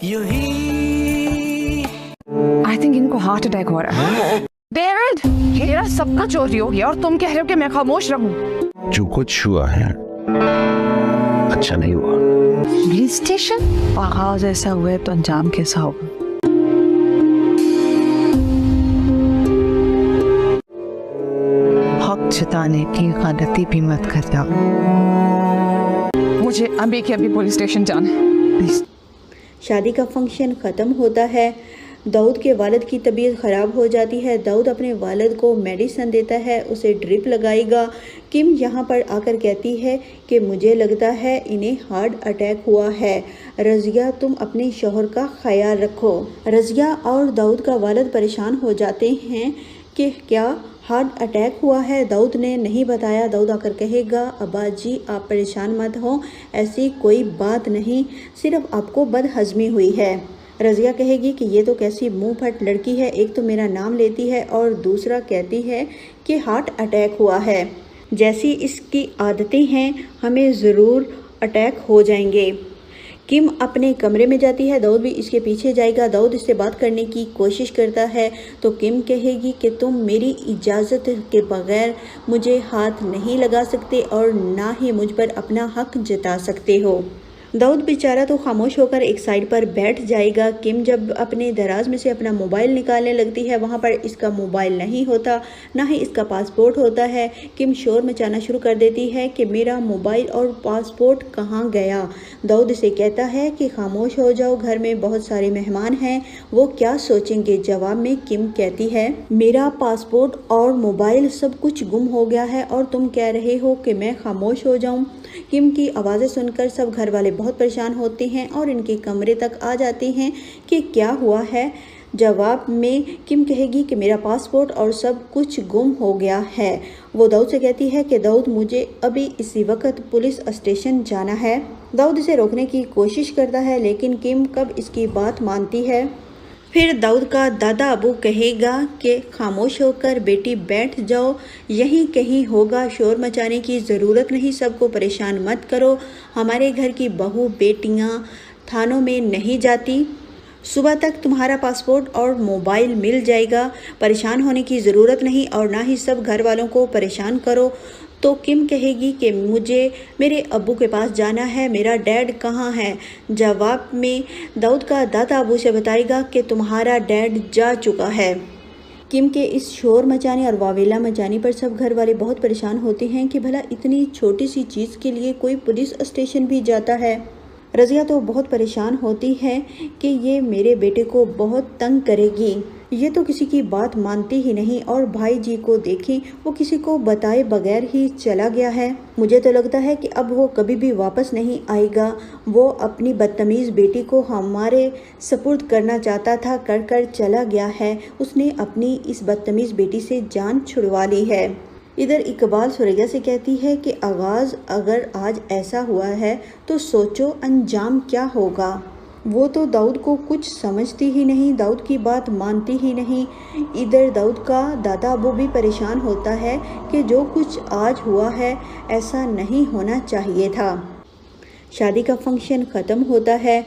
I think इनको heart attack हो रहा है। डेविड, मेरा सबका चोरी हो गया और तुम कह रहे हो कि मैं खामोश रहूं। जो कुछ हुआ है अच्छा नहीं हुआ। पुलिस स्टेशन आगाज ऐसा हुआ है तो अंजाम कैसा होगा? हक जताने की गलती भी मत कर जाओ। मुझे अभी के अभी पुलिस स्टेशन जाना है, प्लीज। शादी का फंक्शन ख़त्म होता है। दाऊद के वालिद की तबीयत ख़राब हो जाती है। दाऊद अपने वालिद को मेडिसिन देता है, उसे ड्रिप लगाएगा। किम यहाँ पर आकर कहती है कि मुझे लगता है इन्हें हार्ट अटैक हुआ है। रज़िया, तुम अपने शौहर का ख्याल रखो। रज़िया और दाऊद का वालिद परेशान हो जाते हैं कि क्या हार्ट अटैक हुआ है। दाऊद ने नहीं बताया। दाऊद आकर कहेगा, अब्बा जी आप परेशान मत हो, ऐसी कोई बात नहीं, सिर्फ आपको बदहज़मी हुई है। रज़िया कहेगी कि ये तो कैसी मुंह फट लड़की है, एक तो मेरा नाम लेती है और दूसरा कहती है कि हार्ट अटैक हुआ है। जैसी इसकी आदतें हैं हमें ज़रूर अटैक हो जाएंगे। किम अपने कमरे में जाती है, दाऊद भी इसके पीछे जाएगा। दाऊद इससे बात करने की कोशिश करता है तो किम कहेगी कि तुम मेरी इजाज़त के बगैर मुझे हाथ नहीं लगा सकते और ना ही मुझ पर अपना हक जता सकते हो। दाऊद बेचारा तो खामोश होकर एक साइड पर बैठ जाएगा। किम जब अपने दराज में से अपना मोबाइल निकालने लगती है, वहाँ पर इसका मोबाइल नहीं होता, ना ही इसका पासपोर्ट होता है। किम शोर मचाना शुरू कर देती है कि मेरा मोबाइल और पासपोर्ट कहाँ गया। दाऊद इसे कहता है कि खामोश हो जाओ, घर में बहुत सारे मेहमान हैं, वो क्या सोचेंगे। जवाब में किम कहती है, मेरा पासपोर्ट और मोबाइल सब कुछ गुम हो गया है और तुम कह रहे हो कि मैं खामोश हो जाऊँ। किम की आवाज़ें सुनकर सब घर वाले बहुत परेशान होते हैं और इनके कमरे तक आ जाते हैं कि क्या हुआ है। जवाब में किम कहेगी कि मेरा पासपोर्ट और सब कुछ गुम हो गया है। वो दाऊद से कहती है कि दाऊद मुझे अभी इसी वक्त पुलिस स्टेशन जाना है। दाऊद इसे रोकने की कोशिश करता है लेकिन किम कब इसकी बात मानती है। फिर दाऊद का दादा अबू कहेगा कि खामोश होकर बेटी बैठ जाओ, यहीं कहीं होगा, शोर मचाने की ज़रूरत नहीं, सबको परेशान मत करो। हमारे घर की बहू बेटियां थानों में नहीं जाती, सुबह तक तुम्हारा पासपोर्ट और मोबाइल मिल जाएगा, परेशान होने की ज़रूरत नहीं और ना ही सब घर वालों को परेशान करो। तो किम कहेगी कि मुझे मेरे अब्बू के पास जाना है, मेरा डैड कहाँ है। जवाब में दाऊद का दादा अबू से बताएगा कि तुम्हारा डैड जा चुका है। किम के इस शोर मचाने और वावेला मचाने पर सब घर वाले बहुत परेशान होते हैं कि भला इतनी छोटी सी चीज़ के लिए कोई पुलिस स्टेशन भी जाता है। रज़िया तो बहुत परेशान होती है कि ये मेरे बेटे को बहुत तंग करेगी, ये तो किसी की बात मानती ही नहीं और भाई जी को देखी वो किसी को बताए बगैर ही चला गया है। मुझे तो लगता है कि अब वो कभी भी वापस नहीं आएगा। वो अपनी बदतमीज़ बेटी को हमारे सपुर्द करना चाहता था, कर कर चला गया है। उसने अपनी इस बदतमीज़ बेटी से जान छुड़वा ली है। इधर इकबाल सुरैया से कहती है कि आगाज़ अगर आज ऐसा हुआ है तो सोचो अंजाम क्या होगा। वो तो दाऊद को कुछ समझती ही नहीं, दाऊद की बात मानती ही नहीं। इधर दाऊद का दादा अबू भी परेशान होता है कि जो कुछ आज हुआ है ऐसा नहीं होना चाहिए था। शादी का फंक्शन ख़त्म होता है।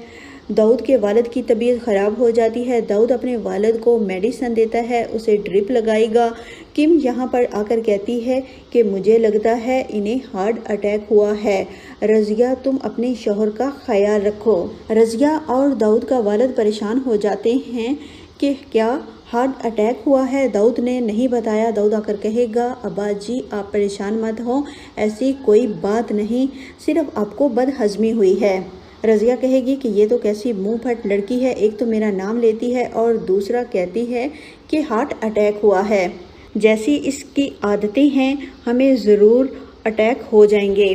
दाऊद के वालिद की तबीयत ख़राब हो जाती है। दाऊद अपने वालिद को मेडिसिन देता है, उसे ड्रिप लगाएगा। किम यहाँ पर आकर कहती है कि मुझे लगता है इन्हें हार्ट अटैक हुआ है। रज़िया, तुम अपने शौहर का ख्याल रखो। रज़िया और दाऊद का वालिद परेशान हो जाते हैं कि क्या हार्ट अटैक हुआ है। दाऊद ने नहीं बताया। दाऊद आकर कहेगा, अब्बा जी आप परेशान मत हो, ऐसी कोई बात नहीं, सिर्फ आपको बदहज़मी हुई है। रज़िया कहेगी कि ये तो कैसी मुंह फट लड़की है, एक तो मेरा नाम लेती है और दूसरा कहती है कि हार्ट अटैक हुआ है। जैसी इसकी आदतें हैं हमें ज़रूर अटैक हो जाएंगे।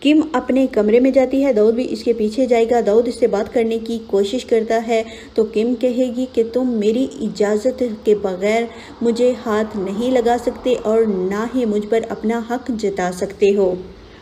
किम अपने कमरे में जाती है, दाऊद भी इसके पीछे जाएगा। दाऊद इससे बात करने की कोशिश करता है तो किम कहेगी कि तुम मेरी इजाज़त के बगैर मुझे हाथ नहीं लगा सकते और ना ही मुझ पर अपना हक जता सकते हो।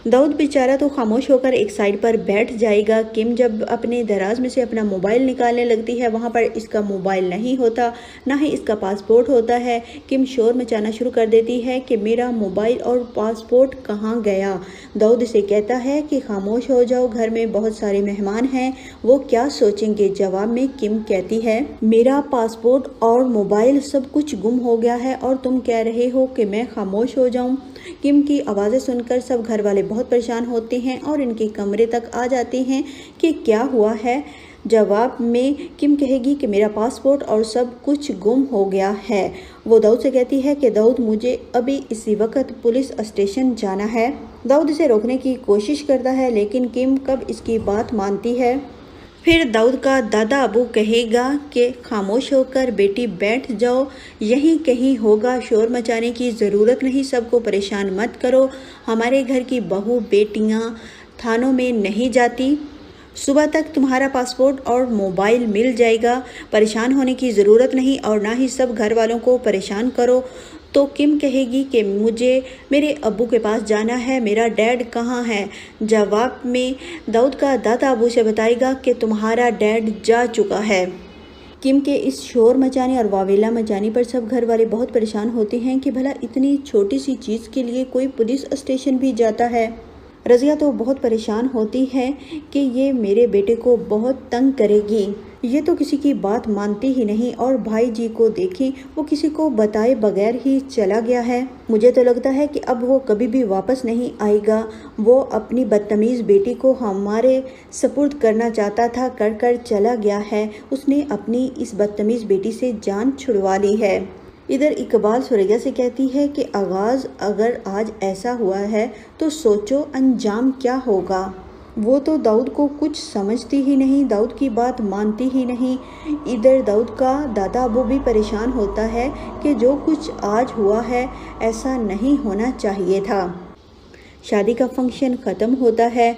दाऊद बेचारा तो खामोश होकर एक साइड पर बैठ जाएगा। किम जब अपने दराज में से अपना मोबाइल निकालने लगती है, वहाँ पर इसका मोबाइल नहीं होता, ना ही इसका पासपोर्ट होता है। किम शोर मचाना शुरू कर देती है कि मेरा मोबाइल और पासपोर्ट कहाँ गया। दाऊद इसे कहता है कि खामोश हो जाओ, घर में बहुत सारे मेहमान हैं, वो क्या सोचेंगे। जवाब में किम कहती है मेरा पासपोर्ट और मोबाइल सब कुछ गुम हो गया है और तुम कह रहे हो कि मैं खामोश हो जाऊं। किम की आवाज़ें सुनकर सब घर वाले बहुत परेशान होते हैं और इनके कमरे तक आ जाते हैं कि क्या हुआ है। जवाब में किम कहेगी कि मेरा पासपोर्ट और सब कुछ गुम हो गया है। वो दाऊद से कहती है कि दाऊद मुझे अभी इसी वक्त पुलिस स्टेशन जाना है। दाऊद इसे रोकने की कोशिश करता है, लेकिन किम कब इसकी बात मानती है। फिर दाऊद का दादा अबू कहेगा कि खामोश होकर बेटी बैठ जाओ, यहीं कहीं होगा, शोर मचाने की ज़रूरत नहीं, सबको परेशान मत करो। हमारे घर की बहू बेटियां थानों में नहीं जाती। सुबह तक तुम्हारा पासपोर्ट और मोबाइल मिल जाएगा, परेशान होने की ज़रूरत नहीं और ना ही सब घर वालों को परेशान करो। तो किम कहेगी कि मुझे मेरे अब्बू के पास जाना है, मेरा डैड कहाँ है। जवाब में दाऊद का दादा अबू से बताएगा कि तुम्हारा डैड जा चुका है। किम के इस शोर मचाने और वावेला मचाने पर सब घर वाले बहुत परेशान होते हैं कि भला इतनी छोटी सी चीज़ के लिए कोई पुलिस स्टेशन भी जाता है। रज़िया तो बहुत परेशान होती है कि ये मेरे बेटे को बहुत तंग करेगी, ये तो किसी की बात मानती ही नहीं और भाई जी को देखी, वो किसी को बताए बगैर ही चला गया है। मुझे तो लगता है कि अब वो कभी भी वापस नहीं आएगा। वो अपनी बदतमीज़ बेटी को हमारे सपुर्द करना चाहता था, कर कर चला गया है। उसने अपनी इस बदतमीज़ बेटी से जान छुड़वा ली है। इधर इकबाल सुरैया से कहती है कि आगाज़ अगर आज ऐसा हुआ है तो सोचो अंजाम क्या होगा। वो तो दाऊद को कुछ समझती ही नहीं, दाऊद की बात मानती ही नहीं। इधर दाऊद का दादा अबू भी परेशान होता है कि जो कुछ आज हुआ है ऐसा नहीं होना चाहिए था। शादी का फंक्शन ख़त्म होता है।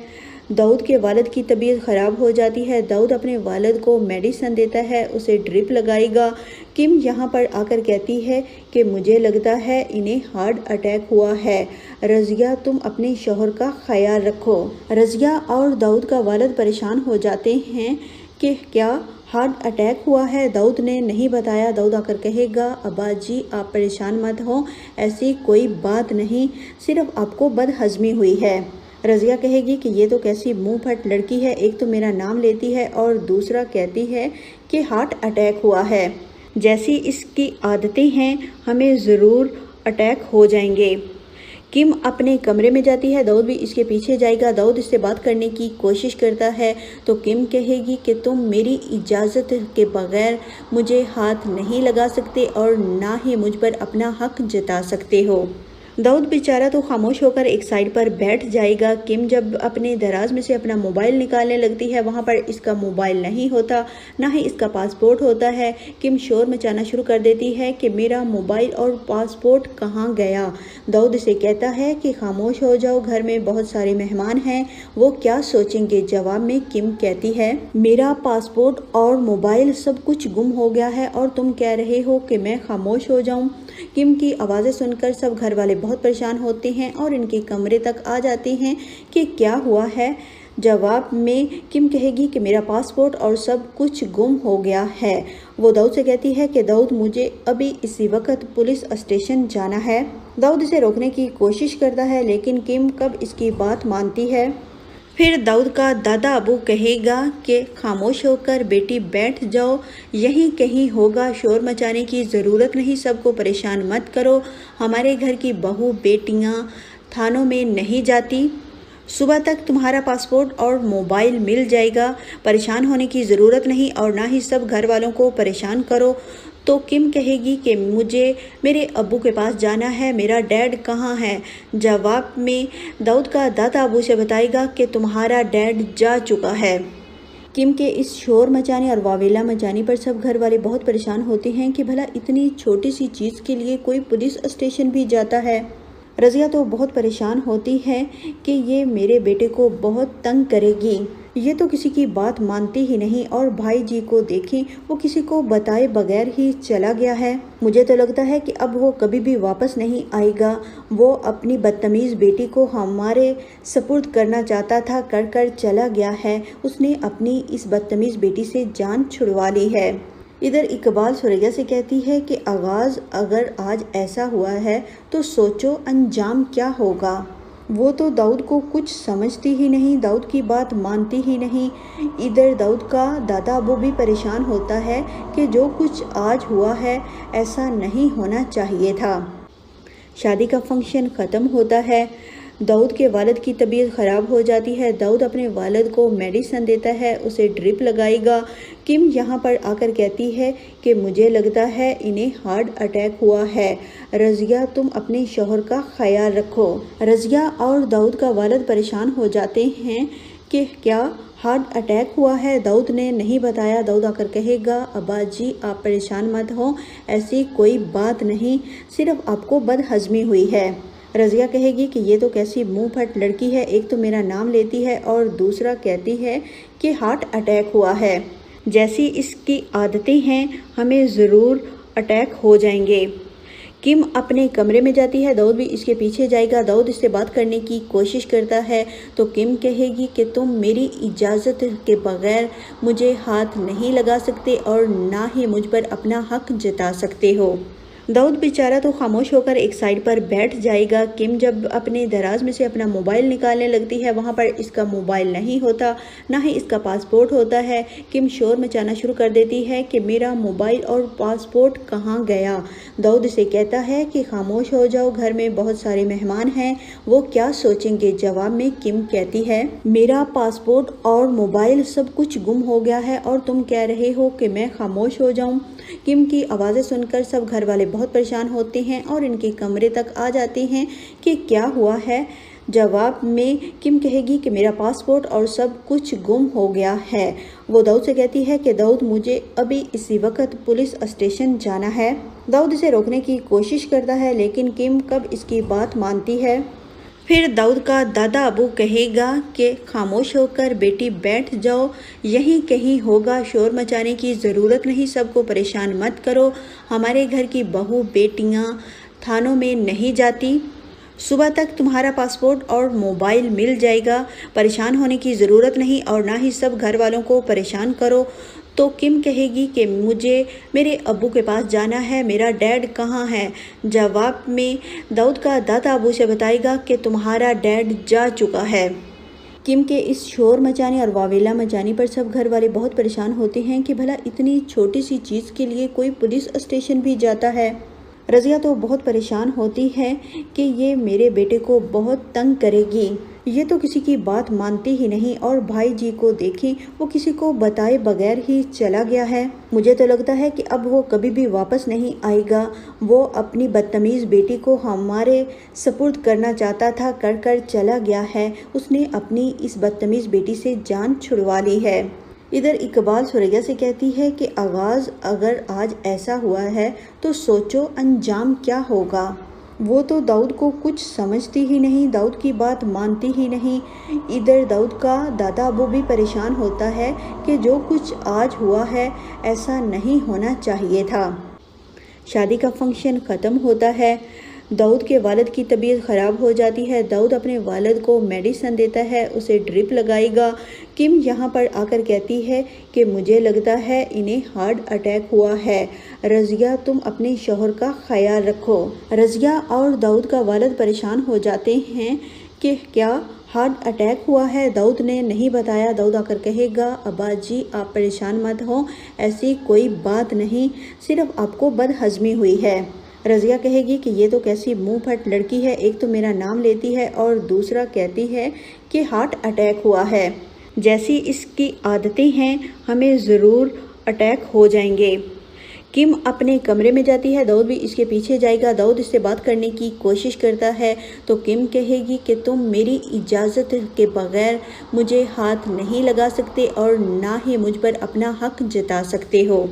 दाऊद के वालिद की तबीयत ख़राब हो जाती है। दाऊद अपने वालिद को मेडिसिन देता है, उसे ड्रिप लगाएगा। किम यहाँ पर आकर कहती है कि मुझे लगता है इन्हें हार्ट अटैक हुआ है। रज़िया तुम अपने शौहर का ख्याल रखो। रज़िया और दाऊद का वालिद परेशान हो जाते हैं कि क्या हार्ट अटैक हुआ है। दाऊद ने नहीं बताया। दाऊद आकर कहेगा अब्बा जी आप परेशान मत हो, ऐसी कोई बात नहीं, सिर्फ आपको बदहज़मी हुई है। रज़िया कहेगी कि ये तो कैसी मुंह फट लड़की है, एक तो मेरा नाम लेती है और दूसरा कहती है कि हार्ट अटैक हुआ है। जैसी इसकी आदतें हैं हमें ज़रूर अटैक हो जाएंगे। किम अपने कमरे में जाती है, दाऊद भी इसके पीछे जाएगा। दाऊद इससे बात करने की कोशिश करता है तो किम कहेगी कि तुम मेरी इजाज़त के बगैर मुझे हाथ नहीं लगा सकते और ना ही मुझ पर अपना हक जता सकते हो। दाऊद बेचारा तो खामोश होकर एक साइड पर बैठ जाएगा। किम जब अपने दराज में से अपना मोबाइल निकालने लगती है, वहाँ पर इसका मोबाइल नहीं होता, ना ही इसका पासपोर्ट होता है। किम शोर मचाना शुरू कर देती है कि मेरा मोबाइल और पासपोर्ट कहाँ गया। दाऊद इसे कहता है कि खामोश हो जाओ, घर में बहुत सारे मेहमान हैं, वो क्या सोचेंगे। जवाब में किम कहती है मेरा पासपोर्ट और मोबाइल सब कुछ गुम हो गया है और तुम कह रहे हो कि मैं खामोश हो जाऊं। किम की आवाज़ें सुनकर सब घर वाले बहुत परेशान होते हैं और इनके कमरे तक आ जाते हैं कि क्या हुआ है। जवाब में किम कहेगी कि मेरा पासपोर्ट और सब कुछ गुम हो गया है। वो दाऊद से कहती है कि दाऊद मुझे अभी इसी वक्त पुलिस स्टेशन जाना है। दाऊद इसे रोकने की कोशिश करता है, लेकिन किम कब इसकी बात मानती है। फिर दाऊद का दादा अबू कहेगा कि खामोश होकर बेटी बैठ जाओ, यहीं कहीं होगा, शोर मचाने की ज़रूरत नहीं, सबको परेशान मत करो। हमारे घर की बहू बेटियां थानों में नहीं जाती। सुबह तक तुम्हारा पासपोर्ट और मोबाइल मिल जाएगा, परेशान होने की ज़रूरत नहीं और ना ही सब घर वालों को परेशान करो। तो किम कहेगी कि मुझे मेरे अब्बू के पास जाना है, मेरा डैड कहाँ है। जवाब में दाऊद का दादा अबू से बताएगा कि तुम्हारा डैड जा चुका है। किम के इस शोर मचाने और वावेला मचाने पर सब घर वाले बहुत परेशान होते हैं कि भला इतनी छोटी सी चीज़ के लिए कोई पुलिस स्टेशन भी जाता है। रज़िया तो बहुत परेशान होती है कि ये मेरे बेटे को बहुत तंग करेगी, ये तो किसी की बात मानती ही नहीं और भाई जी को देखें, वो किसी को बताए बगैर ही चला गया है। मुझे तो लगता है कि अब वो कभी भी वापस नहीं आएगा। वो अपनी बदतमीज़ बेटी को हमारे सपुर्द करना चाहता था, कर कर चला गया है। उसने अपनी इस बदतमीज़ बेटी से जान छुड़वा ली है। इधर इकबाल सुरैया से कहती है कि आगाज़ अगर आज ऐसा हुआ है तो सोचो अंजाम क्या होगा। वो तो दाऊद को कुछ समझती ही नहीं, दाऊद की बात मानती ही नहीं। इधर दाऊद का दादा अबू भी परेशान होता है कि जो कुछ आज हुआ है ऐसा नहीं होना चाहिए था। शादी का फंक्शन ख़त्म होता है। दाऊद के वालिद की तबीयत ख़राब हो जाती है। दाऊद अपने वालिद को मेडिसिन देता है, उसे ड्रिप लगाएगा। किम यहाँ पर आकर कहती है कि मुझे लगता है इन्हें हार्ट अटैक हुआ है। रज़िया तुम अपने शौहर का ख्याल रखो। रज़िया और दाऊद का वालिद परेशान हो जाते हैं कि क्या हार्ट अटैक हुआ है। दाऊद ने नहीं बताया। दाऊद आकर कहेगा अब्बा जी आप परेशान मत हो, ऐसी कोई बात नहीं, सिर्फ आपको बदहज़मी हुई है। रज़िया कहेगी कि ये तो कैसी मुंह फट लड़की है, एक तो मेरा नाम लेती है और दूसरा कहती है कि हार्ट अटैक हुआ है। जैसी इसकी आदतें हैं हमें ज़रूर अटैक हो जाएंगे। किम अपने कमरे में जाती है, दाऊद भी इसके पीछे जाएगा। दाऊद इससे बात करने की कोशिश करता है तो किम कहेगी कि तुम मेरी इजाज़त के बगैर मुझे हाथ नहीं लगा सकते और ना ही मुझ पर अपना हक जता सकते हो। दाऊद बेचारा तो खामोश होकर एक साइड पर बैठ जाएगा। किम जब अपने दराज में से अपना मोबाइल निकालने लगती है, वहाँ पर इसका मोबाइल नहीं होता, ना ही इसका पासपोर्ट होता है। किम शोर मचाना शुरू कर देती है कि मेरा मोबाइल और पासपोर्ट कहाँ गया। दाऊद इसे कहता है कि खामोश हो जाओ, घर में बहुत सारे मेहमान हैं, वो क्या सोचेंगे। जवाब में किम कहती है मेरा पासपोर्ट और मोबाइल सब कुछ गुम हो गया है और तुम कह रहे हो कि मैं खामोश हो जाऊं। किम की आवाज़ें सुनकर सब घर वाले बहुत परेशान होते हैं और इनके कमरे तक आ जाते हैं कि क्या हुआ है। जवाब में किम कहेगी कि मेरा पासपोर्ट और सब कुछ गुम हो गया है। वो दाऊद से कहती है कि दाऊद मुझे अभी इसी वक्त पुलिस स्टेशन जाना है। दाऊद इसे रोकने की कोशिश करता है लेकिन किम कब इसकी बात मानती है। फिर दाऊद का दादा अबू कहेगा कि खामोश होकर बेटी बैठ जाओ, यहीं कहीं होगा, शोर मचाने की ज़रूरत नहीं, सबको परेशान मत करो। हमारे घर की बहू बेटियां थानों में नहीं जाती, सुबह तक तुम्हारा पासपोर्ट और मोबाइल मिल जाएगा, परेशान होने की ज़रूरत नहीं और ना ही सब घर वालों को परेशान करो। तो किम कहेगी कि मुझे मेरे अब्बू के पास जाना है, मेरा डैड कहाँ है। जवाब में दाऊद का दादा अबू से बताएगा कि तुम्हारा डैड जा चुका है। किम के इस शोर मचाने और वावेला मचाने पर सब घर वाले बहुत परेशान होते हैं कि भला इतनी छोटी सी चीज़ के लिए कोई पुलिस स्टेशन भी जाता है। रज़िया तो बहुत परेशान होती है कि ये मेरे बेटे को बहुत तंग करेगी। ये तो किसी की बात मानती ही नहीं और भाई जी को देखें, वो किसी को बताए बगैर ही चला गया है। मुझे तो लगता है कि अब वो कभी भी वापस नहीं आएगा। वो अपनी बदतमीज़ बेटी को हमारे सपुर्द करना चाहता था, कर कर चला गया है। उसने अपनी इस बदतमीज़ बेटी से जान छुड़वा ली है। इधर इकबाल सुरैया से कहती है कि आगाज़ अगर आज ऐसा हुआ है तो सोचो अंजाम क्या होगा। वो तो दाऊद को कुछ समझती ही नहीं, दाऊद की बात मानती ही नहीं। इधर दाऊद का दादा अबू भी परेशान होता है कि जो कुछ आज हुआ है ऐसा नहीं होना चाहिए था। शादी का फंक्शन ख़त्म होता है। दाऊद के वालिद की तबीयत ख़राब हो जाती है। दाऊद अपने वालिद को मेडिसिन देता है, उसे ड्रिप लगाएगा। किम यहाँ पर आकर कहती है कि मुझे लगता है इन्हें हार्ट अटैक हुआ है। रज़िया तुम अपने शौहर का ख्याल रखो। रज़िया और दाऊद का वालिद परेशान हो जाते हैं कि क्या हार्ट अटैक हुआ है। दाऊद ने नहीं बताया। दाऊद आकर कहेगा अब्बा जी आप परेशान मत हो, ऐसी कोई बात नहीं, सिर्फ आपको बदहज़मी हुई है। रज़िया कहेगी कि ये तो कैसी मुंह फट लड़की है, एक तो मेरा नाम लेती है और दूसरा कहती है कि हार्ट अटैक हुआ है। जैसी इसकी आदतें हैं हमें ज़रूर अटैक हो जाएंगे। किम अपने कमरे में जाती है, दाऊद भी इसके पीछे जाएगा। दाऊद इससे बात करने की कोशिश करता है तो किम कहेगी कि तुम मेरी इजाज़त के बगैर मुझे हाथ नहीं लगा सकते और ना ही मुझ पर अपना हक जता सकते हो।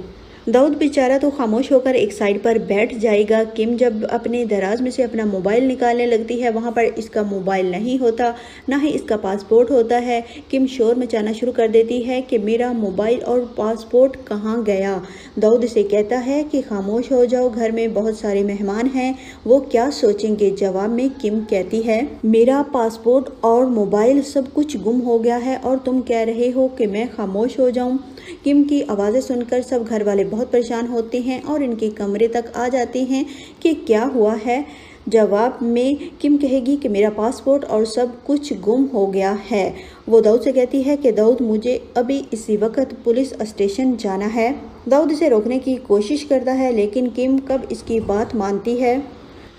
दाऊद बेचारा तो खामोश होकर एक साइड पर बैठ जाएगा। किम जब अपने दराज में से अपना मोबाइल निकालने लगती है, वहाँ पर इसका मोबाइल नहीं होता, ना ही इसका पासपोर्ट होता है। किम शोर मचाना शुरू कर देती है कि मेरा मोबाइल और पासपोर्ट कहाँ गया। दाऊद इसे कहता है कि खामोश हो जाओ, घर में बहुत सारे मेहमान हैं, वो क्या सोचेंगे। जवाब में किम कहती है, मेरा पासपोर्ट और मोबाइल सब कुछ गुम हो गया है और तुम कह रहे हो कि मैं खामोश हो जाऊं। किम की आवाज़ें सुनकर सब घर वाले बहुत परेशान होते हैं और इनके कमरे तक आ जाते हैं कि क्या हुआ है। जवाब में किम कहेगी कि मेरा पासपोर्ट और सब कुछ गुम हो गया है। वो दाऊद से कहती है कि दाऊद मुझे अभी इसी वक्त पुलिस स्टेशन जाना है। दाऊद इसे रोकने की कोशिश करता है, लेकिन किम कब इसकी बात मानती है।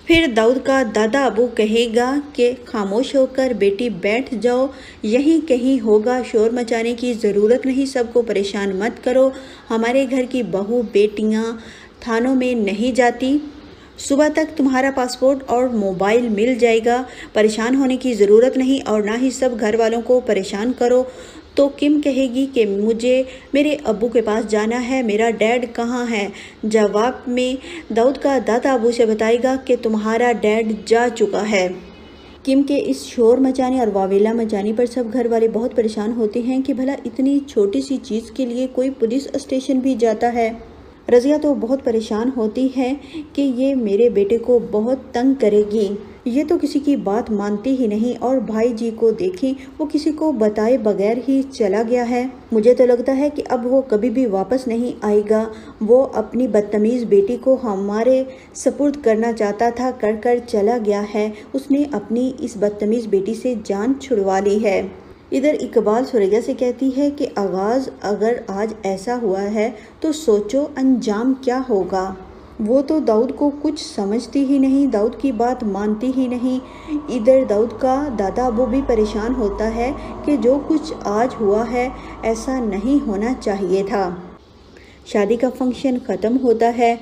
फिर दाऊद का दादा अबू कहेगा कि खामोश होकर बेटी बैठ जाओ, यहीं कहीं होगा, शोर मचाने की ज़रूरत नहीं, सबको परेशान मत करो। हमारे घर की बहू बेटियां थानों में नहीं जाती। सुबह तक तुम्हारा पासपोर्ट और मोबाइल मिल जाएगा, परेशान होने की ज़रूरत नहीं और ना ही सब घर वालों को परेशान करो। तो किम कहेगी कि मुझे मेरे अब्बू के पास जाना है, मेरा डैड कहाँ है। जवाब में दाऊद का दादा अबू से बताएगा कि तुम्हारा डैड जा चुका है। किम के इस शोर मचाने और वावेला मचाने पर सब घर वाले बहुत परेशान होते हैं कि भला इतनी छोटी सी चीज़ के लिए कोई पुलिस स्टेशन भी जाता है। रज़िया तो बहुत परेशान होती है कि ये मेरे बेटे को बहुत तंग करेगी, ये तो किसी की बात मानती ही नहीं और भाई जी को देखें, वो किसी को बताए बगैर ही चला गया है। मुझे तो लगता है कि अब वो कभी भी वापस नहीं आएगा। वो अपनी बदतमीज़ बेटी को हमारे सपुर्द करना चाहता था, कर कर चला गया है। उसने अपनी इस बदतमीज़ बेटी से जान छुड़वा ली है। इधर इकबाल सुरैया से कहती है कि आगाज़ अगर आज ऐसा हुआ है तो सोचो अंजाम क्या होगा। वो तो दाऊद को कुछ समझती ही नहीं, दाऊद की बात मानती ही नहीं। इधर दाऊद का दादा अबू भी परेशान होता है कि जो कुछ आज हुआ है ऐसा नहीं होना चाहिए था। शादी का फंक्शन ख़त्म होता है।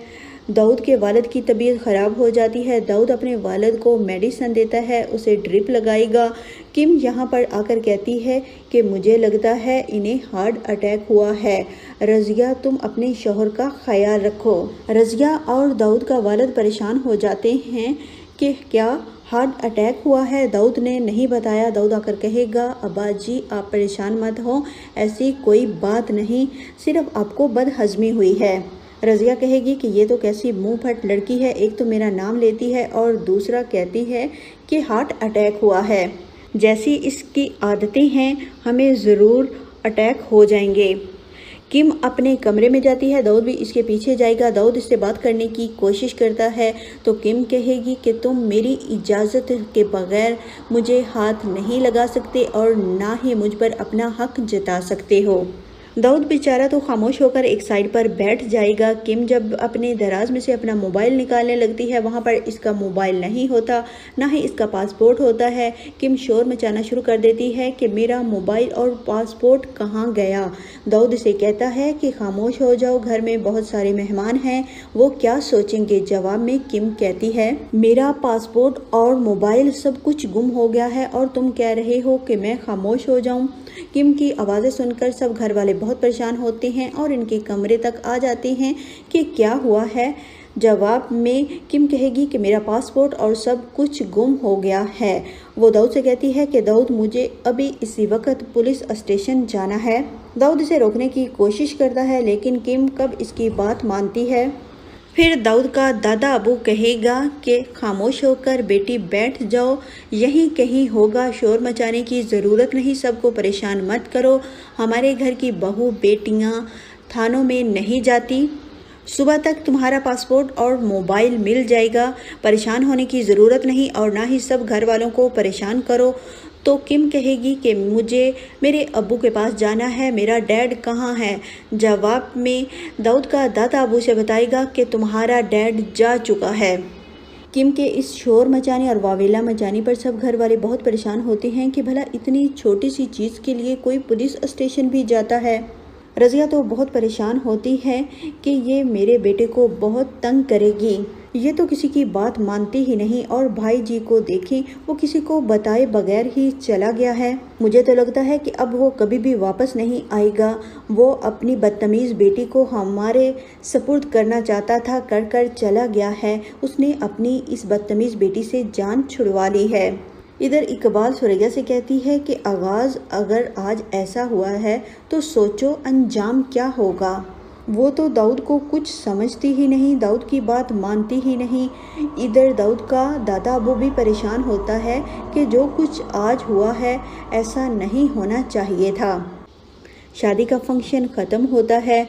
दाऊद के वालिद की तबीयत ख़राब हो जाती है। दाऊद अपने वालिद को मेडिसिन देता है, उसे ड्रिप लगाएगा। किम यहाँ पर आकर कहती है कि मुझे लगता है इन्हें हार्ट अटैक हुआ है। रज़िया तुम अपने शौहर का ख्याल रखो। रज़िया और दाऊद का वालिद परेशान हो जाते हैं कि क्या हार्ट अटैक हुआ है। दाऊद ने नहीं बताया। दाऊद आकर कहेगा, अब्बा जी आप परेशान मत हो, ऐसी कोई बात नहीं, सिर्फ आपको बदहज़मी हुई है। रज़िया कहेगी कि ये तो कैसी मुंह फट लड़की है, एक तो मेरा नाम लेती है और दूसरा कहती है कि हार्ट अटैक हुआ है। जैसी इसकी आदतें हैं हमें ज़रूर अटैक हो जाएंगे। किम अपने कमरे में जाती है, दाऊद भी इसके पीछे जाएगा। दाऊद इससे बात करने की कोशिश करता है तो किम कहेगी कि तुम मेरी इजाज़त के बगैर मुझे हाथ नहीं लगा सकते और ना ही मुझ पर अपना हक जता सकते हो। दाऊद बेचारा तो खामोश होकर एक साइड पर बैठ जाएगा। किम जब अपने दराज में से अपना मोबाइल निकालने लगती है, वहाँ पर इसका मोबाइल नहीं होता, ना ही इसका पासपोर्ट होता है। किम शोर मचाना शुरू कर देती है कि मेरा मोबाइल और पासपोर्ट कहाँ गया। दाऊद इसे कहता है कि खामोश हो जाओ, घर में बहुत सारे मेहमान हैं, वो क्या सोचेंगे। जवाब में किम कहती है, मेरा पासपोर्ट और मोबाइल सब कुछ गुम हो गया है और तुम कह रहे हो कि मैं खामोश हो जाऊं। किम की आवाज़ें सुनकर सब घर वाले बहुत परेशान होते हैं और इनके कमरे तक आ जाते हैं कि क्या हुआ है। जवाब में किम कहेगी कि मेरा पासपोर्ट और सब कुछ गुम हो गया है। वो दाऊद से कहती है कि दाऊद मुझे अभी इसी वक्त पुलिस स्टेशन जाना है। दाऊद इसे रोकने की कोशिश करता है, लेकिन किम कब इसकी बात मानती है। फिर दाऊद का दादा अबू कहेगा कि खामोश होकर बेटी बैठ जाओ, यहीं कहीं होगा, शोर मचाने की ज़रूरत नहीं, सबको परेशान मत करो। हमारे घर की बहू बेटियां थानों में नहीं जाती। सुबह तक तुम्हारा पासपोर्ट और मोबाइल मिल जाएगा, परेशान होने की ज़रूरत नहीं और ना ही सब घर वालों को परेशान करो। तो किम कहेगी कि मुझे मेरे अब्बू के पास जाना है, मेरा डैड कहाँ है। जवाब में दाऊद का दादा अबू से बताएगा कि तुम्हारा डैड जा चुका है। किम के इस शोर मचाने और वावेला मचाने पर सब घर वाले बहुत परेशान होते हैं कि भला इतनी छोटी सी चीज़ के लिए कोई पुलिस स्टेशन भी जाता है। रज़िया तो बहुत परेशान होती है कि ये मेरे बेटे को बहुत तंग करेगी, ये तो किसी की बात मानती ही नहीं और भाई जी को देखें वो किसी को बताए बगैर ही चला गया है। मुझे तो लगता है कि अब वो कभी भी वापस नहीं आएगा। वो अपनी बदतमीज़ बेटी को हमारे सपुर्द करना चाहता था, कर कर चला गया है। उसने अपनी इस बदतमीज़ बेटी से जान छुड़वा ली है। इधर इकबाल सुरैया से कहती है कि आगाज़ अगर आज ऐसा हुआ है तो सोचो अंजाम क्या होगा। वो तो दाऊद को कुछ समझती ही नहीं, दाऊद की बात मानती ही नहीं। इधर दाऊद का दादा अबू भी परेशान होता है कि जो कुछ आज हुआ है ऐसा नहीं होना चाहिए था। शादी का फंक्शन ख़त्म होता है।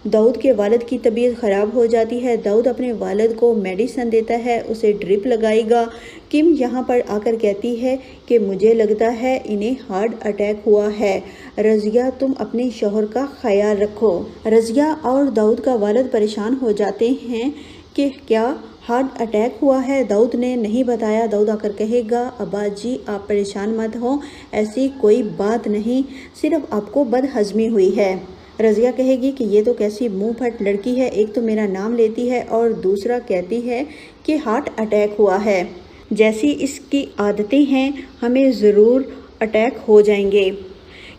दाऊद के वालिद की तबीयत ख़राब हो जाती है। दाऊद अपने वालिद को मेडिसिन देता है, उसे ड्रिप लगाएगा। किम यहाँ पर आकर कहती है कि मुझे लगता है इन्हें हार्ट अटैक हुआ है। रज़िया तुम अपने शौहर का ख्याल रखो। रज़िया और दाऊद का वालिद परेशान हो जाते हैं कि क्या हार्ट अटैक हुआ है। दाऊद ने नहीं बताया। दाऊद आकर कहेगा अब्बा जी आप परेशान मत हो, ऐसी कोई बात नहीं, सिर्फ आपको बदहज़मी हुई है। रज़िया कहेगी कि ये तो कैसी मुंह फट लड़की है, एक तो मेरा नाम लेती है और दूसरा कहती है कि हार्ट अटैक हुआ है। जैसी इसकी आदतें हैं हमें ज़रूर अटैक हो जाएंगे।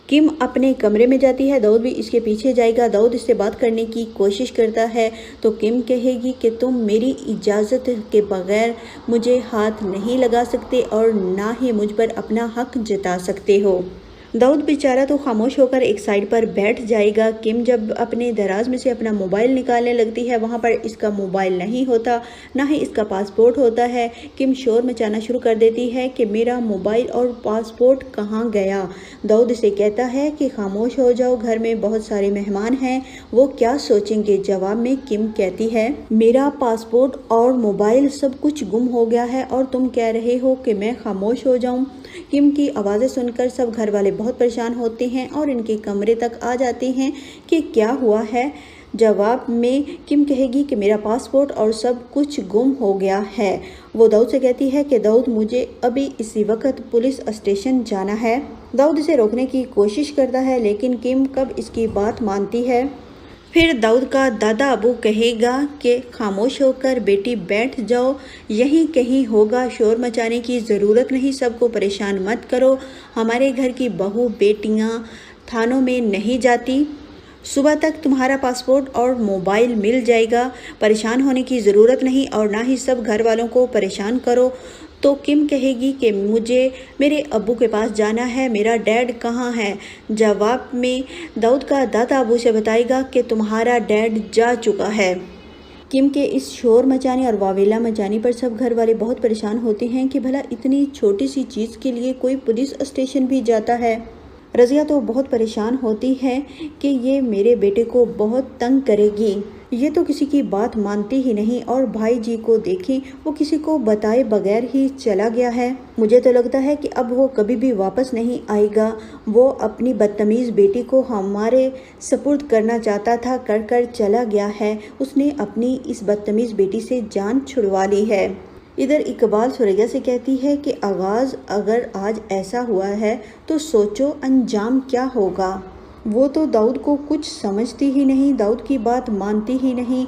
किम अपने कमरे में जाती है, दाऊद भी इसके पीछे जाएगा। दाऊद इससे बात करने की कोशिश करता है तो किम कहेगी कि तुम मेरी इजाज़त के बगैर मुझे हाथ नहीं लगा सकते और ना ही मुझ पर अपना हक जता सकते हो। दाऊद बेचारा तो खामोश होकर एक साइड पर बैठ जाएगा। किम जब अपने दराज में से अपना मोबाइल निकालने लगती है, वहाँ पर इसका मोबाइल नहीं होता, ना ही इसका पासपोर्ट होता है। किम शोर मचाना शुरू कर देती है कि मेरा मोबाइल और पासपोर्ट कहाँ गया। दाऊद इसे कहता है कि खामोश हो जाओ, घर में बहुत सारे मेहमान हैं, वो क्या सोचेंगे। जवाब में किम कहती है मेरा पासपोर्ट और मोबाइल सब कुछ गुम हो गया है और तुम कह रहे हो कि मैं खामोश हो जाऊं। किम की आवाज़ें सुनकर सब घर वाले बहुत परेशान होते हैं और इनके कमरे तक आ जाते हैं कि क्या हुआ है। जवाब में किम कहेगी कि मेरा पासपोर्ट और सब कुछ गुम हो गया है। वो दाऊद से कहती है कि दाऊद मुझे अभी इसी वक्त पुलिस स्टेशन जाना है। दाऊद इसे रोकने की कोशिश करता है लेकिन किम कब इसकी बात मानती है। फिर दाऊद का दादा अबू कहेगा कि खामोश होकर बेटी बैठ जाओ, यहीं कहीं होगा, शोर मचाने की ज़रूरत नहीं, सबको परेशान मत करो। हमारे घर की बहू बेटियां थानों में नहीं जाती, सुबह तक तुम्हारा पासपोर्ट और मोबाइल मिल जाएगा, परेशान होने की ज़रूरत नहीं और ना ही सब घर वालों को परेशान करो। तो किम कहेगी कि मुझे मेरे अब्बू के पास जाना है, मेरा डैड कहाँ है। जवाब में दाऊद का दादा अबू से बताएगा कि तुम्हारा डैड जा चुका है। किम के इस शोर मचाने और वावेला मचाने पर सब घर वाले बहुत परेशान होते हैं कि भला इतनी छोटी सी चीज़ के लिए कोई पुलिस स्टेशन भी जाता है। रज़िया तो बहुत परेशान होती है कि ये मेरे बेटे को बहुत तंग करेगी, ये तो किसी की बात मानती ही नहीं और भाई जी को देखें वो किसी को बताए बगैर ही चला गया है। मुझे तो लगता है कि अब वो कभी भी वापस नहीं आएगा। वो अपनी बदतमीज़ बेटी को हमारे सपुर्द करना चाहता था, कर कर चला गया है। उसने अपनी इस बदतमीज़ बेटी से जान छुड़वा ली है। इधर इकबाल सुरैया से कहती है कि आगाज़ अगर आज ऐसा हुआ है तो सोचो अंजाम क्या होगा। वो तो दाऊद को कुछ समझती ही नहीं, दाऊद की बात मानती ही नहीं।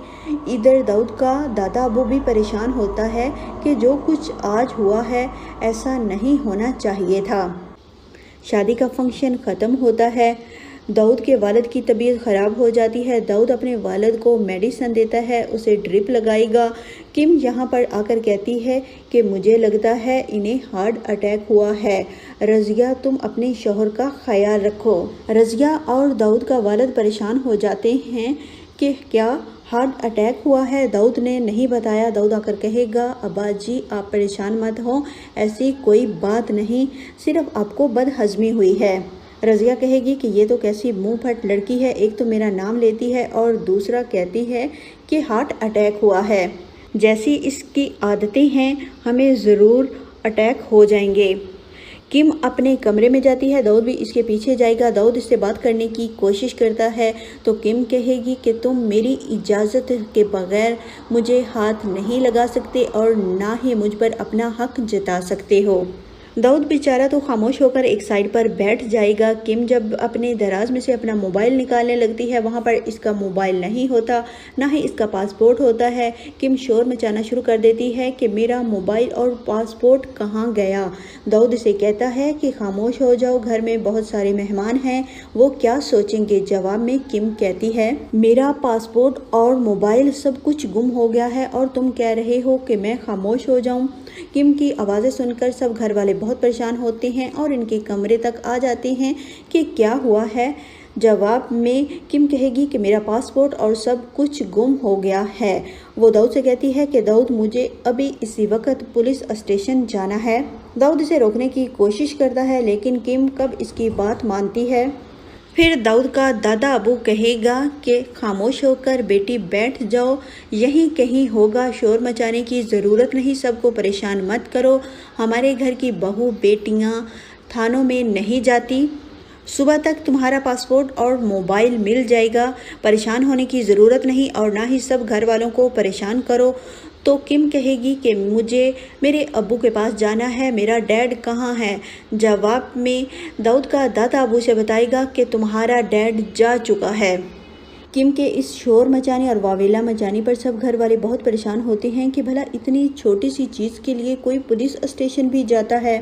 इधर दाऊद का दादा अबू भी परेशान होता है कि जो कुछ आज हुआ है ऐसा नहीं होना चाहिए था। शादी का फंक्शन ख़त्म होता है। दाऊद के वालिद की तबीयत ख़राब हो जाती है। दाऊद अपने वालिद को मेडिसिन देता है, उसे ड्रिप लगाएगा। किम यहाँ पर आकर कहती है कि मुझे लगता है इन्हें हार्ट अटैक हुआ है। रज़िया तुम अपने शौहर का ख्याल रखो। रज़िया और दाऊद का वालिद परेशान हो जाते हैं कि क्या हार्ट अटैक हुआ है। दाऊद ने नहीं बताया। दाऊद आकर कहेगा अब्बा जी आप परेशान मत हो, ऐसी कोई बात नहीं, सिर्फ आपको बदहज़मी हुई है। रज़िया कहेगी कि ये तो कैसी मुंह फट लड़की है, एक तो मेरा नाम लेती है और दूसरा कहती है कि हार्ट अटैक हुआ है। जैसी इसकी आदतें हैं हमें ज़रूर अटैक हो जाएंगे। किम अपने कमरे में जाती है, दाऊद भी इसके पीछे जाएगा। दाऊद इससे बात करने की कोशिश करता है तो किम कहेगी कि तुम मेरी इजाज़त के बगैर मुझे हाथ नहीं लगा सकते और ना ही मुझ पर अपना हक जता सकते हो। दाऊद बेचारा तो खामोश होकर एक साइड पर बैठ जाएगा। किम जब अपने दराज में से अपना मोबाइल निकालने लगती है, वहाँ पर इसका मोबाइल नहीं होता, ना ही इसका पासपोर्ट होता है। किम शोर मचाना शुरू कर देती है कि मेरा मोबाइल और पासपोर्ट कहाँ गया। दाऊद इसे कहता है कि खामोश हो जाओ, घर में बहुत सारे मेहमान हैं, वो क्या सोचेंगे। जवाब में किम कहती है, मेरा पासपोर्ट और मोबाइल सब कुछ गुम हो गया है और तुम कह रहे हो कि मैं खामोश हो जाऊं। किम की आवाज़ें सुनकर सब घर वाले बहुत परेशान होते हैं और इनके कमरे तक आ जाते हैं कि क्या हुआ है। जवाब में किम कहेगी कि मेरा पासपोर्ट और सब कुछ गुम हो गया है। वो दाऊद से कहती है कि दाऊद मुझे अभी इसी वक्त पुलिस स्टेशन जाना है। दाऊद इसे रोकने की कोशिश करता है, लेकिन किम कब इसकी बात मानती है। फिर दाऊद का दादा अबू कहेगा कि खामोश होकर बेटी बैठ जाओ, यहीं कहीं होगा, शोर मचाने की ज़रूरत नहीं, सबको परेशान मत करो। हमारे घर की बहू बेटियां थानों में नहीं जाती। सुबह तक तुम्हारा पासपोर्ट और मोबाइल मिल जाएगा, परेशान होने की ज़रूरत नहीं और ना ही सब घर वालों को परेशान करो। तो किम कहेगी कि मुझे मेरे अब्बू के पास जाना है, मेरा डैड कहाँ है। जवाब में दाऊद का दादा अबू से बताएगा कि तुम्हारा डैड जा चुका है। किम के इस शोर मचाने और वावेला मचाने पर सब घर वाले बहुत परेशान होते हैं कि भला इतनी छोटी सी चीज़ के लिए कोई पुलिस स्टेशन भी जाता है।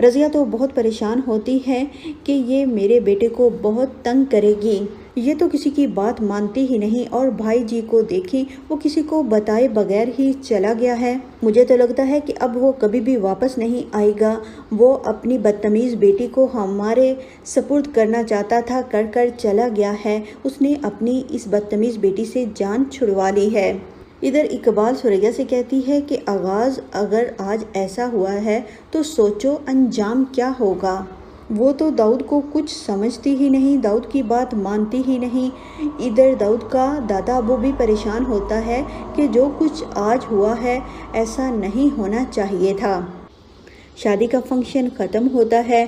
रज़िया तो बहुत परेशान होती है कि ये मेरे बेटे को बहुत तंग करेगी, ये तो किसी की बात मानती ही नहीं और भाई जी को देखें, वो किसी को बताए बगैर ही चला गया है। मुझे तो लगता है कि अब वो कभी भी वापस नहीं आएगा। वो अपनी बदतमीज़ बेटी को हमारे सपुर्द करना चाहता था, कर कर चला गया है। उसने अपनी इस बदतमीज़ बेटी से जान छुड़वा ली है। इधर इकबाल सुरैया से कहती है कि आगाज़ अगर आज ऐसा हुआ है तो सोचो अंजाम क्या होगा। वो तो दाऊद को कुछ समझती ही नहीं, दाऊद की बात मानती ही नहीं। इधर दाऊद का दादा अबू भी परेशान होता है कि जो कुछ आज हुआ है ऐसा नहीं होना चाहिए था। शादी का फंक्शन ख़त्म होता है।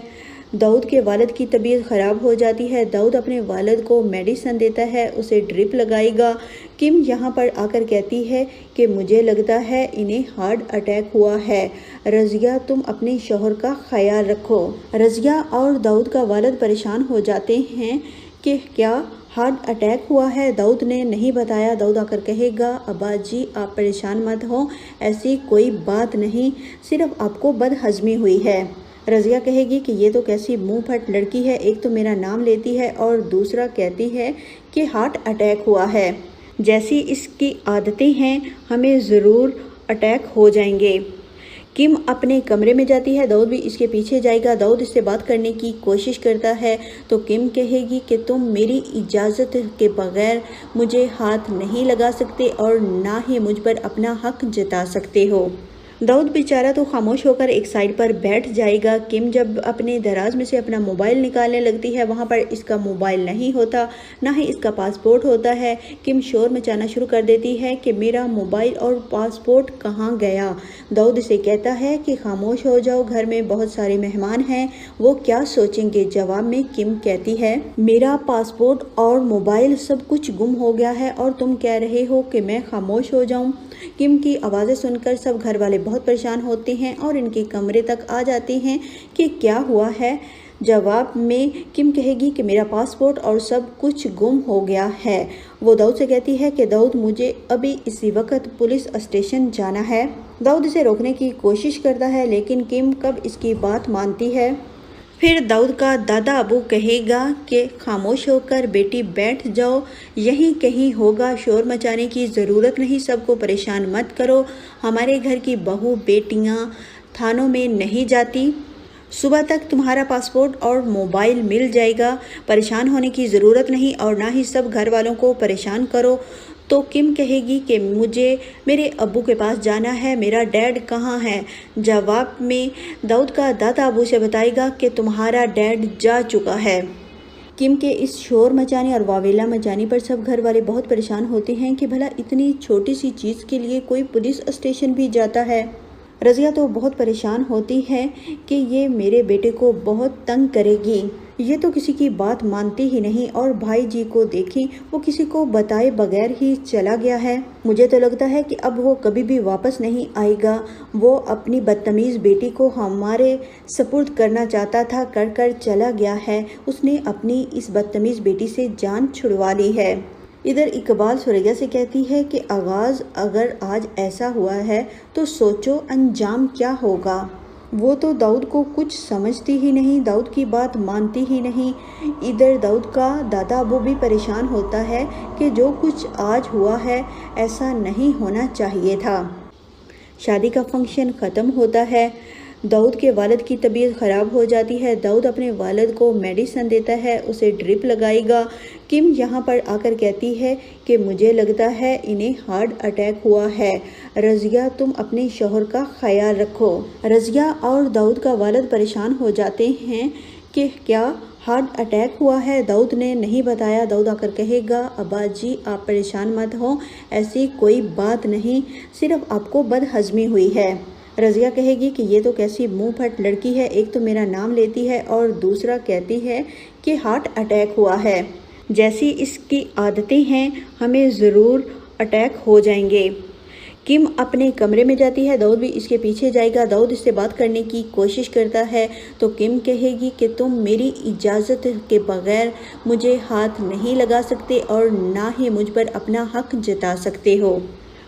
दाऊद के वालिद की तबीयत ख़राब हो जाती है। दाऊद अपने वालिद को मेडिसिन देता है, उसे ड्रिप लगाएगा। किम यहाँ पर आकर कहती है कि मुझे लगता है इन्हें हार्ट अटैक हुआ है। रज़िया तुम अपने शौहर का ख्याल रखो। रज़िया और दाऊद का वालिद परेशान हो जाते हैं कि क्या हार्ट अटैक हुआ है। दाऊद ने नहीं बताया। दाऊद आकर कहेगा, अब्बा जी आप परेशान मत हो, ऐसी कोई बात नहीं, सिर्फ आपको बदहज़मी हुई है। रज़िया कहेगी कि ये तो कैसी मुंह फट लड़की है, एक तो मेरा नाम लेती है और दूसरा कहती है कि हार्ट अटैक हुआ है। जैसी इसकी आदतें हैं हमें ज़रूर अटैक हो जाएंगे। किम अपने कमरे में जाती है, दाऊद भी इसके पीछे जाएगा। दाऊद इससे बात करने की कोशिश करता है तो किम कहेगी कि तुम मेरी इजाज़त के बगैर मुझे हाथ नहीं लगा सकते और ना ही मुझ पर अपना हक जता सकते हो। दाऊद बेचारा तो खामोश होकर एक साइड पर बैठ जाएगा। किम जब अपने दराज में से अपना मोबाइल निकालने लगती है, वहाँ पर इसका मोबाइल नहीं होता, ना ही इसका पासपोर्ट होता है। किम शोर मचाना शुरू कर देती है कि मेरा मोबाइल और पासपोर्ट कहाँ गया। दाऊद इसे कहता है कि खामोश हो जाओ, घर में बहुत सारे मेहमान हैं, वो क्या सोचेंगे। जवाब में किम कहती है, मेरा पासपोर्ट और मोबाइल सब कुछ गुम हो गया है और तुम कह रहे हो कि मैं खामोश हो जाऊं। किम की आवाज़ें सुनकर सब घर वाले बहुत परेशान होते हैं और इनके कमरे तक आ जाते हैं कि क्या हुआ है। जवाब में किम कहेगी कि मेरा पासपोर्ट और सब कुछ गुम हो गया है। वो दाऊद से कहती है कि दाऊद मुझे अभी इसी वक्त पुलिस स्टेशन जाना है। दाऊद इसे रोकने की कोशिश करता है, लेकिन किम कब इसकी बात मानती है। फिर दाऊद का दादा अबू कहेगा कि खामोश होकर बेटी बैठ जाओ, यहीं कहीं होगा, शोर मचाने की ज़रूरत नहीं, सबको परेशान मत करो। हमारे घर की बहू बेटियां थानों में नहीं जाती। सुबह तक तुम्हारा पासपोर्ट और मोबाइल मिल जाएगा, परेशान होने की ज़रूरत नहीं और ना ही सब घर वालों को परेशान करो। तो किम कहेगी कि मुझे मेरे अब्बू के पास जाना है, मेरा डैड कहाँ है। जवाब में दाऊद का दादा अबू से बताएगा कि तुम्हारा डैड जा चुका है। किम के इस शोर मचाने और वावेला मचाने पर सब घर वाले बहुत परेशान होते हैं कि भला इतनी छोटी सी चीज़ के लिए कोई पुलिस स्टेशन भी जाता है। रज़िया तो बहुत परेशान होती है कि ये मेरे बेटे को बहुत तंग करेगी, ये तो किसी की बात मानती ही नहीं और भाई जी को देखें, वो किसी को बताए बगैर ही चला गया है। मुझे तो लगता है कि अब वो कभी भी वापस नहीं आएगा। वो अपनी बदतमीज़ बेटी को हमारे सपुर्द करना चाहता था, कर कर चला गया है। उसने अपनी इस बदतमीज़ बेटी से जान छुड़वा ली है। इधर इकबाल सुरैया से कहती है कि आगाज़ अगर आज ऐसा हुआ है तो सोचो अंजाम क्या होगा। वो तो दाऊद को कुछ समझती ही नहीं, दाऊद की बात मानती ही नहीं। इधर दाऊद का दादा अबू भी परेशान होता है कि जो कुछ आज हुआ है ऐसा नहीं होना चाहिए था। शादी का फंक्शन ख़त्म होता है। दाऊद के वालिद की तबीयत ख़राब हो जाती है। दाऊद अपने वालिद को मेडिसिन देता है, उसे ड्रिप लगाएगा। किम यहाँ पर आकर कहती है कि मुझे लगता है इन्हें हार्ट अटैक हुआ है। रज़िया तुम अपने शौहर का ख्याल रखो। रज़िया और दाऊद का वालिद परेशान हो जाते हैं कि क्या हार्ट अटैक हुआ है। दाऊद ने नहीं बताया। दाऊद आकर कहेगा अब्बा जी आप परेशान मत हो, ऐसी कोई बात नहीं, सिर्फ आपको बदहज़मी हुई है। रज़िया कहेगी कि ये तो कैसी मुंह फट लड़की है, एक तो मेरा नाम लेती है और दूसरा कहती है कि हार्ट अटैक हुआ है। जैसी इसकी आदतें हैं हमें ज़रूर अटैक हो जाएंगे। किम अपने कमरे में जाती है, दाऊद भी इसके पीछे जाएगा। दाऊद इससे बात करने की कोशिश करता है तो किम कहेगी कि तुम मेरी इजाज़त के बगैर मुझे हाथ नहीं लगा सकते और ना ही मुझ पर अपना हक जता सकते हो।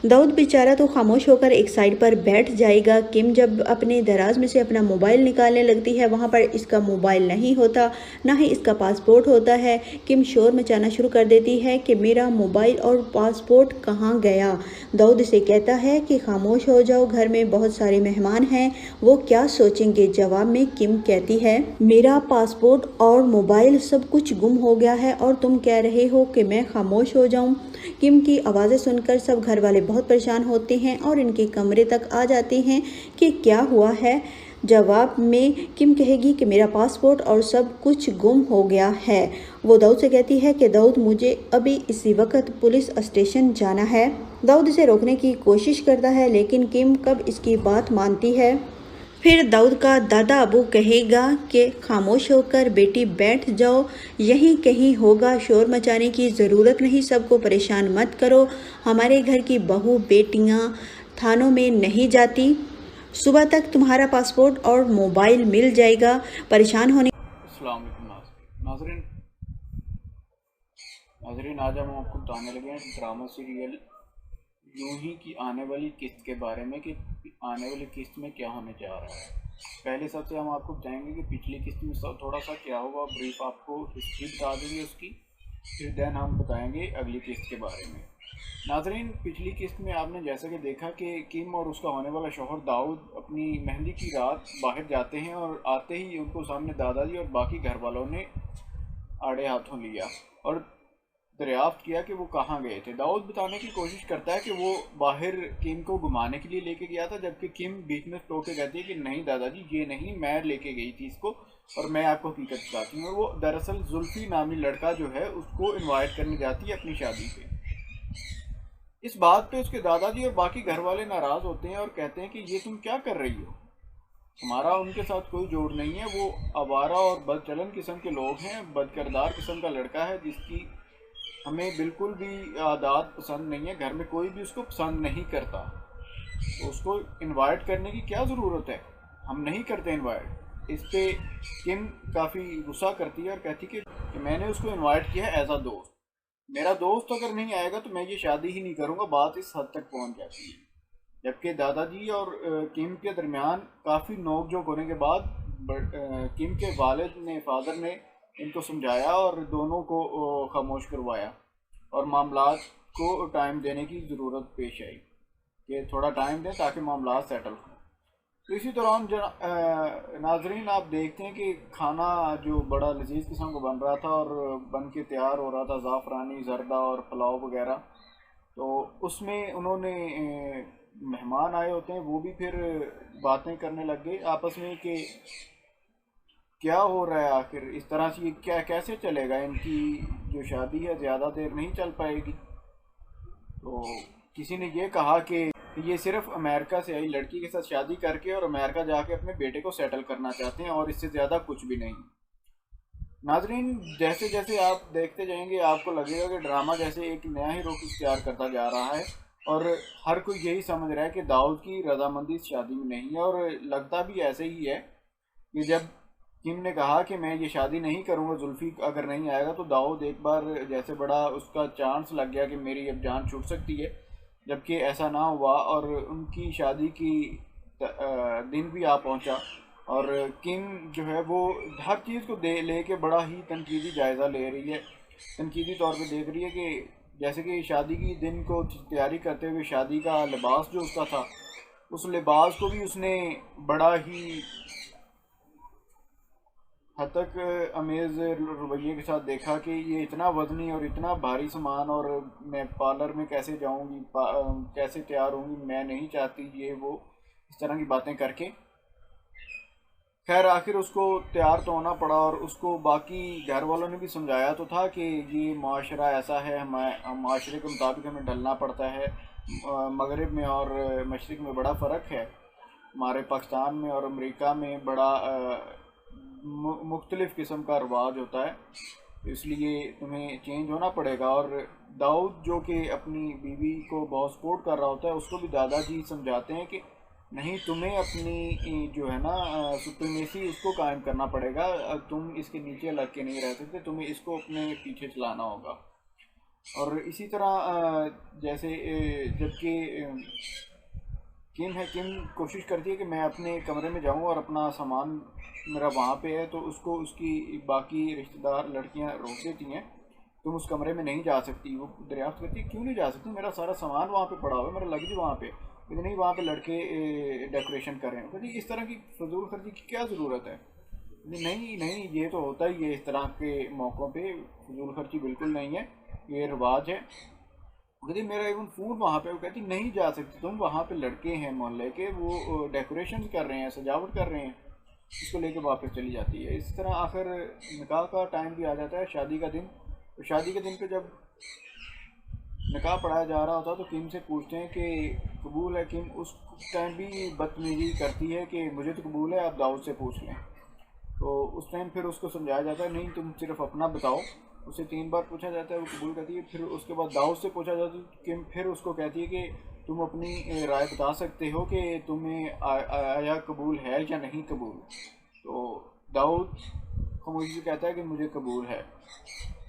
दाऊद बेचारा तो खामोश होकर एक साइड पर बैठ जाएगा। किम जब अपने दराज में से अपना मोबाइल निकालने लगती है, वहाँ पर इसका मोबाइल नहीं होता, ना ही इसका पासपोर्ट होता है। किम शोर मचाना शुरू कर देती है कि मेरा मोबाइल और पासपोर्ट कहाँ गया। दाऊद इसे कहता है कि खामोश हो जाओ, घर में बहुत सारे मेहमान हैं, वो क्या सोचेंगे। जवाब में किम कहती है मेरा पासपोर्ट और मोबाइल सब कुछ गुम हो गया है और तुम कह रहे हो कि मैं खामोश हो जाऊं। किम की आवाज़ें सुनकर सब घर वाले बहुत परेशान होते हैं और इनके कमरे तक आ जाते हैं कि क्या हुआ है। जवाब में किम कहेगी कि मेरा पासपोर्ट और सब कुछ गुम हो गया है। वो दाऊद से कहती है कि दाऊद मुझे अभी इसी वक्त पुलिस स्टेशन जाना है। दाऊद इसे रोकने की कोशिश करता है लेकिन किम कब इसकी बात मानती है। फिर दाऊद का दादा अबू कहेगा कि खामोश होकर बेटी बैठ जाओ, यहीं कहीं होगा, शोर मचाने की ज़रूरत नहीं, सबको परेशान मत करो। हमारे घर की बहू बेटियां थानों में नहीं जाती, सुबह तक तुम्हारा पासपोर्ट और मोबाइल मिल जाएगा। परेशान होने अस्सलाम वालेकुम नाज़रीन, आज हम आपको बताने लगे हैं ड्रामा सीरियल यूं ही की आने वाली किस्त के बारे में कि आने वाली किस्त में क्या होने जा रहा है। पहले सबसे हम आपको बताएंगे कि पिछली किस्त में थोड़ा सा क्या हुआ, ब्रीफ आपको हिस्ट्री बता देंगे उसकी, फिर देन हम बताएंगे अगली किस्त के बारे में। नाज़रीन, पिछली किस्त में आपने जैसा कि देखा कि किम और उसका होने वाला शौहर दाऊद अपनी मेहंदी की रात बाहर जाते हैं और आते ही उनको सामने दादाजी और बाकी घर वालों ने आड़े हाथों लिया और दरियाफ्त किया कि वो कहाँ गए थे। दाऊद बताने की कोशिश करता है कि वो बाहर किम को घुमाने के लिए लेके गया था, जबकि किम बीच में टोक के कहती है कि नहीं दादाजी ये नहीं, मैं लेके गई थी इसको और मैं आपको हकीकत बताती हूँ। और वो दरअसल जुल्फी नामी लड़का जो है उसको इनवाइट करने जाती है अपनी शादी पे। इस बात पे उसके दादाजी और बाकी घर वाले नाराज़ होते हैं और कहते हैं कि ये तुम क्या कर रही हो, तुम्हारा उनके साथ कोई जोड़ नहीं है, वो आवारा और बदचलन किस्म के लोग हैं, बदकिरदार किस्म का लड़का है जिसकी हमें बिल्कुल भी आदत पसंद नहीं है, घर में कोई भी उसको पसंद नहीं करता, तो उसको इनवाइट करने की क्या ज़रूरत है, हम नहीं करते इनवाइट। इस पे किम काफ़ी गुस्सा करती है और कहती है कि मैंने उसको इनवाइट किया है एज अ दोस्त, मेरा दोस्त अगर नहीं आएगा तो मैं ये शादी ही नहीं करूँगा। बात इस हद तक पहुँच जाती है। जबकि दादाजी और किम के दरमियान काफ़ी नोक झोंक होने के बाद किम के वालिद ने, फादर ने इनको समझाया और दोनों को खामोश करवाया और मामलात को टाइम देने की ज़रूरत पेश आई कि थोड़ा टाइम दें ताकि मामलात सेटल हों। तो इसी दौरान नाजरीन आप देखते हैं कि खाना जो बड़ा लजीज किस्म का बन रहा था और बन के तैयार हो रहा था, ज़ाफ़रानी ज़रदा और पुलाव वगैरह, तो उसमें उन्होंने मेहमान आए होते हैं, वो भी फिर बातें करने लग गए आपस में कि क्या हो रहा है आखिर, इस तरह से ये क्या कैसे चलेगा, इनकी जो शादी है ज़्यादा देर नहीं चल पाएगी। तो किसी ने ये कहा कि ये सिर्फ अमेरिका से आई लड़की के साथ शादी करके और अमेरिका जाके अपने बेटे को सेटल करना चाहते हैं और इससे ज़्यादा कुछ भी नहीं। नाजरीन, जैसे जैसे आप देखते जाएंगे आपको लगेगा कि ड्रामा जैसे एक नया ही रुख इख्तियार करता जा रहा है और हर कोई यही समझ रहा है कि दाऊद की रजामंदी इस शादी में नहीं है। और लगता भी ऐसे ही है कि जब किम ने कहा कि मैं ये शादी नहीं करूँगा, जुल्फी अगर नहीं आएगा, तो दाऊद एक बार जैसे बड़ा उसका चांस लग गया कि मेरी अब जान छूट सकती है, जबकि ऐसा ना हुआ और उनकी शादी की दिन भी आ पहुंचा। और किम जो है वो हर चीज़ को लेके बड़ा ही तनकीदी जायज़ा ले रही है, तनकीदी तौर पे देख रही है कि जैसे कि शादी की दिन को तैयारी करते हुए शादी का लिबास जो उसका था, उस लिबास को भी उसने बड़ा ही हद तक अमेज़ रवैये के साथ देखा कि ये इतना वज़नी और इतना भारी सामान और मैं पार्लर में कैसे जाऊंगी, कैसे तैयार होंगी, मैं नहीं चाहती ये वो, इस तरह की बातें करके खैर आखिर उसको तैयार तो होना पड़ा। और उसको बाकी घर वालों ने भी समझाया तो था कि ये माशरा ऐसा है, हम माशरे के मुताबिक हमें ढलना पड़ता है। मगरिब में और मशरिक़ में बड़ा फ़र्क है, हमारे पाकिस्तान में और अमेरिका में बड़ा मुख्तलिफ़ किस्म का रवाज होता है, इसलिए तुम्हें चेंज होना पड़ेगा। और दाऊद जो कि अपनी बीवी को बहुत सपोर्ट कर रहा होता है, उसको भी दादाजी समझाते हैं कि नहीं, तुम्हें अपनी जो है ना सुप्रीमेसी उसको कायम करना पड़ेगा, तुम इसके नीचे लग के नहीं रह सकते, तुम्हें इसको अपने पीछे चलाना होगा। और इसी तरह जैसे जबकि किम कोशिश करती है कि मैं अपने कमरे में जाऊं और अपना सामान मेरा वहाँ पे है, तो उसको उसकी बाकी रिश्तेदार लड़कियां रोक देती हैं, तुम उस कमरे में नहीं जा सकती। वो दरियाफ्त करती है क्यों नहीं जा सकती, मेरा सारा सामान वहाँ पे पड़ा हुआ है, मेरा लगेज वहाँ पे, लेकिन नहीं वहाँ पे लड़के डेकोरेशन कर रहे हैं। कहती इस तरह की फजूल खर्ची की क्या ज़रूरत है। नहीं नहीं, ये तो होता ही है इस तरह के मौक़ों पे, फजूल खर्ची बिल्कुल नहीं है, ये रिवाज है। कहती मेरा इवन फ़ोन वहाँ पे, वो कहती नहीं जा सकती तुम, वहाँ पे लड़के हैं मोहल्ले के, वो डेकोरेशन कर रहे हैं, सजावट कर रहे हैं, इसको लेके वापस चली जाती है। इस तरह आखिर निकाह का टाइम भी आ जाता है, शादी का दिन। तो शादी के दिन पे जब निकाह पढ़ाया जा रहा होता है तो किम से पूछते हैं कि कबूल है। किम उस टाइम भी बदतमीजी करती है कि मुझे तो कबूल है, आप दाऊद से पूछ लें। तो उस टाइम फिर उसको समझाया जाता है नहीं, तुम सिर्फ अपना बताओ। उसे 3 बार पूछा जाता है, वो कबूल करती है। फिर उसके बाद दाऊद से पूछा जाता है, किम फिर उसको कहती है कि तुम अपनी राय बता सकते हो कि तुम्हें आया कबूल है या नहीं कबूल। तो दाऊद खामोशी से कहता है कि मुझे कबूल है।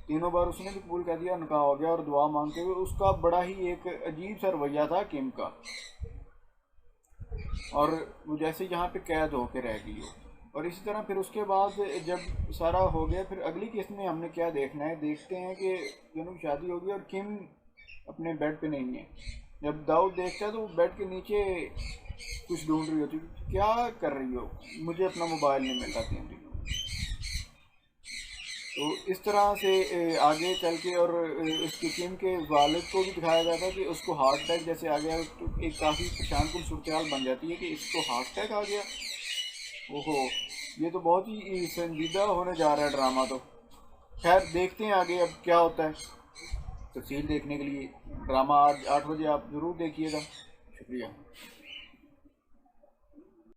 3 बार उसने भी कबूल कर दिया, निकाह हो गया। और दुआ मांगते हुए उसका बड़ा ही एक अजीब सा रवैया था किम का, और वो जैसे यहाँ पे कैद होके रह गई हो। और इसी तरह फिर उसके बाद जब सारा हो गया, फिर अगली किस्त में हमने क्या देखना है, देखते हैं कि दोनों की शादी होगी और किम अपने बेड पे नहीं है। जब दाऊद देखता है तो वो बेड के नीचे कुछ ढूंढ रही होती, क्या कर रही हो, मुझे अपना मोबाइल नहीं मिल रहा 3 दिन। तो इस तरह से आगे चल के और इसकी किम के वालिद को भी दिखाया जाता है कि उसको हार्ट अटैक जैसे आ गया, तो एक काफ़ी परेशान कुल सूरत हाल बन जाती है कि इसको हार्ट अटैक आ गया। ओहो, ये तो बहुत ही संजीदा होने जा रहा है ड्रामा। तो खैर देखते हैं आगे अब क्या होता है। तफसील देखने के लिए ड्रामा आज 8 बजे आप ज़रूर देखिएगा। शुक्रिया।